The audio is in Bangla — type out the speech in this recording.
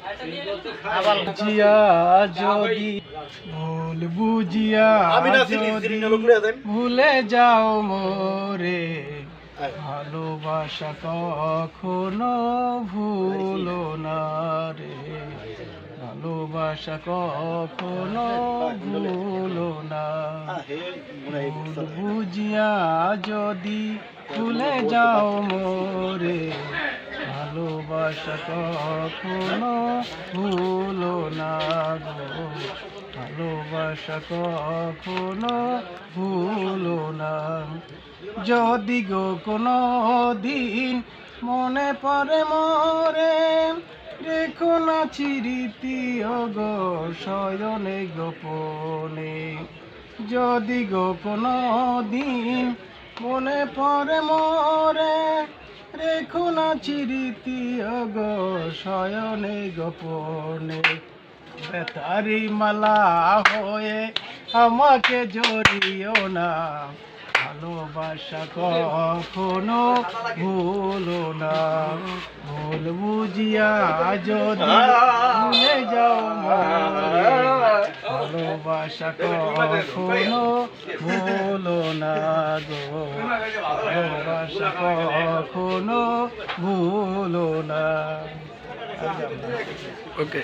বুঝিয়া যদি ভুল বুঝিয়া যদি ভুলে যাও মোরে, ভালোবাসা কখনো ভুলো না রে, ভালোবাসা কখনো ভুলো না। ভুল বুঝিয়া যদি ভুলে যাও মোরে, ভালোবাসা কখনো ভুলো না গো, ভালোবাসা কখনো ভুলো না। যদি গো কোনো দিন মনে পড়ে মোরে, রেখো না স্মৃতি গো শয়নে গোপনে। যদি গো কোনো দিন মনে পড়ে মোরে, রেখো না স্মৃতি গো শয়নে গোপনে। বেতারি মালা হয়ে আমাকে জড়িও না, ভালোবাসা কখনো ভুলো না। ভুল বুঝিয়া যদি ভুলে যাও মোরে, ভালোবাসা কখনো ভুলো না গো, ভালোবাসা কখনো ভুলো না। ওকে।